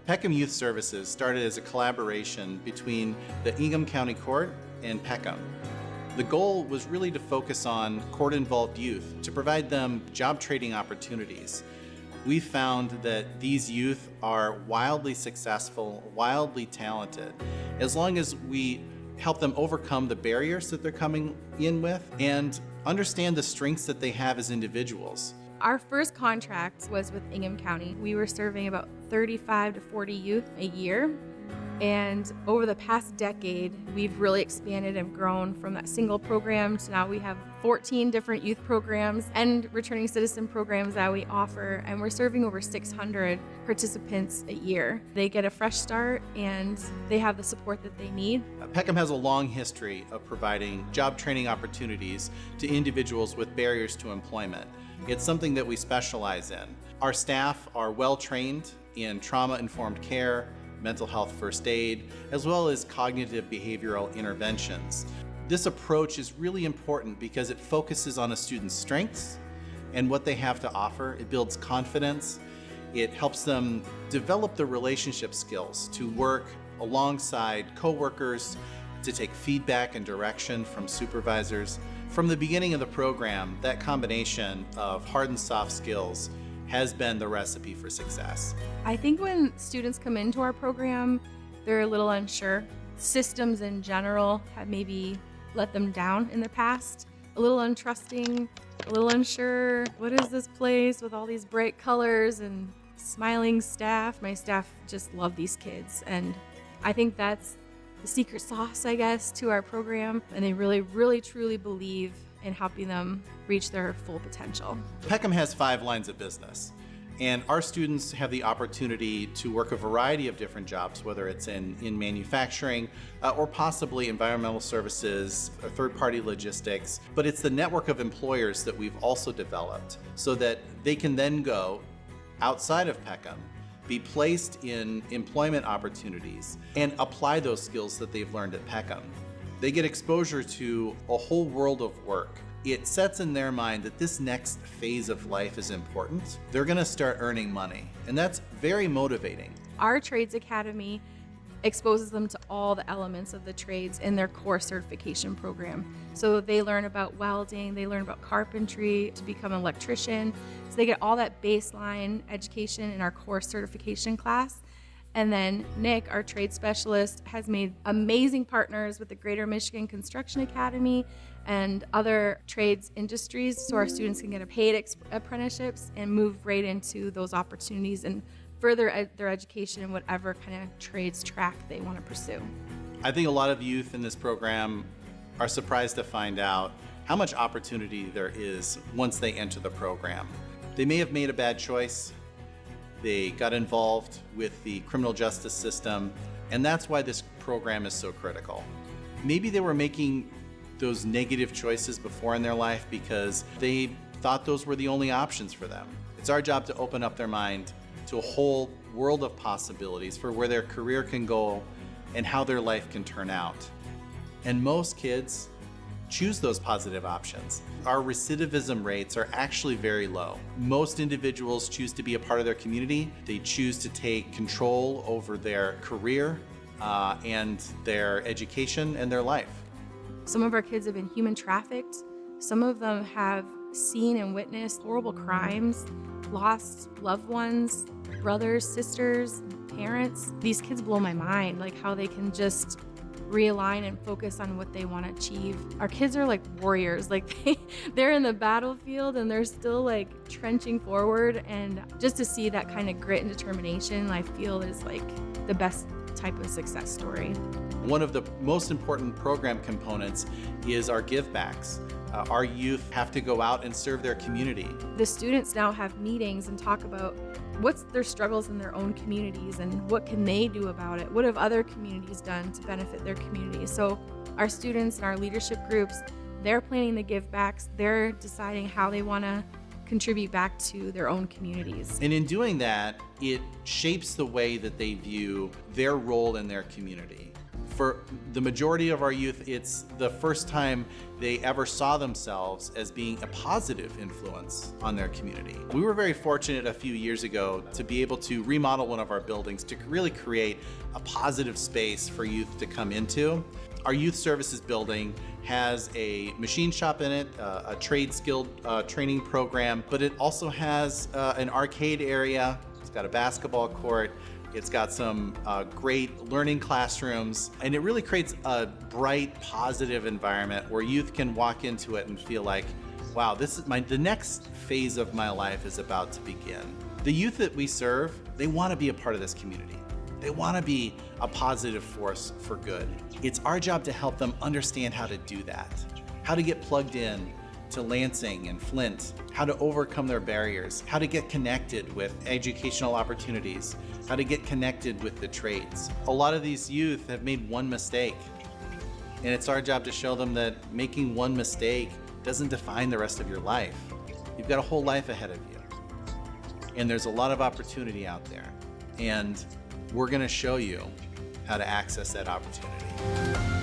Peckham Youth Services started as a collaboration between the Ingham County Court and Peckham. The goal was really to focus on court-involved youth to provide them job training opportunities. We found that these youth are wildly successful, wildly talented, as long as we help them overcome the barriers that they're coming in with and understand the strengths that they have as individuals. Our first contract was with Ingham County. We were serving about 35 to 40 youth a year. And over the past decade, we've really expanded and grown from that single program to now we have 14 different youth programs and returning citizen programs that we offer. And we're serving over 600 participants a year. They get a fresh start and they have the support that they need. Peckham has a long history of providing job training opportunities to individuals with barriers to employment. It's something that we specialize in. Our staff are well trained in trauma-informed care, mental health first aid, as well as cognitive behavioral interventions. This approach is really important because it focuses on a student's strengths and what they have to offer. It builds confidence. It helps them develop the relationship skills to work alongside coworkers, to take feedback and direction from supervisors. From the beginning of the program, that combination of hard and soft skills has been the recipe for success. I think when students come into our program, they're a little unsure. Systems in general have maybe let them down in the past. A little untrusting, a little unsure. What is this place with all these bright colors and smiling staff? My staff just love these kids, and I think that's the secret sauce, I guess, to our program. And they really, really, truly believe in helping them reach their full potential. Peckham has 5 lines of business, and our students have the opportunity to work a variety of different jobs, whether it's in manufacturing or possibly environmental services or third-party logistics. But it's the network of employers that we've also developed so that they can then go outside of Peckham, be placed in employment opportunities, and apply those skills that they've learned at Peckham. They get exposure to a whole world of work. It sets in their mind that this next phase of life is important. They're gonna start earning money, and that's very motivating. Our Trades Academy exposes them to all the elements of the trades in their core certification program. So they learn about welding, they learn about carpentry to become an electrician. So they get all that baseline education in our core certification class. And then Nick, our trade specialist, has made amazing partners with the Greater Michigan Construction Academy and other trades industries so our students can get paid apprenticeships and move right into those opportunities and further their education in whatever kind of trades track they want to pursue. I think a lot of youth in this program are surprised to find out how much opportunity there is once they enter the program. They may have made a bad choice. They got involved with the criminal justice system, and that's why this program is so critical. Maybe they were making those negative choices before in their life because they thought those were the only options for them. It's our job to open up their mind to a whole world of possibilities for where their career can go and how their life can turn out. And most kids choose those positive options. Our recidivism rates are actually very low. Most individuals choose to be a part of their community. They choose to take control over their career and their education and their life. Some of our kids have been human trafficked. Some of them have seen and witnessed horrible crimes, lost loved ones, brothers, sisters, parents. These kids blow my mind, like how they can just realign and focus on what they want to achieve. Our kids are like warriors, like they're in the battlefield and they're still like trenching forward, and just to see that kind of grit and determination, I feel is like the best type of success story. One of the most important program components is our givebacks. Our youth have to go out and serve their community. The students now have meetings and talk about what's their struggles in their own communities and what can they do about it? What have other communities done to benefit their community? So our students and our leadership groups, they're planning the givebacks. They're deciding how they want to contribute back to their own communities. And in doing that, it shapes the way that they view their role in their community. For the majority of our youth, it's the first time they ever saw themselves as being a positive influence on their community. We were very fortunate a few years ago to be able to remodel one of our buildings to really create a positive space for youth to come into. Our youth services building has a machine shop in it, a trade skill training program, but it also has an arcade area. It's got a basketball court. It's got some great learning classrooms, and it really creates a bright, positive environment where youth can walk into it and feel like, wow, this is the next phase of my life is about to begin. The youth that we serve, they want to be a part of this community. They want to be a positive force for good. It's our job to help them understand how to do that, how to get plugged in to Lansing and Flint, how to overcome their barriers, how to get connected with educational opportunities, how to get connected with the trades. A lot of these youth have made one mistake, and it's our job to show them that making one mistake doesn't define the rest of your life. You've got a whole life ahead of you, and there's a lot of opportunity out there, and we're going to show you how to access that opportunity.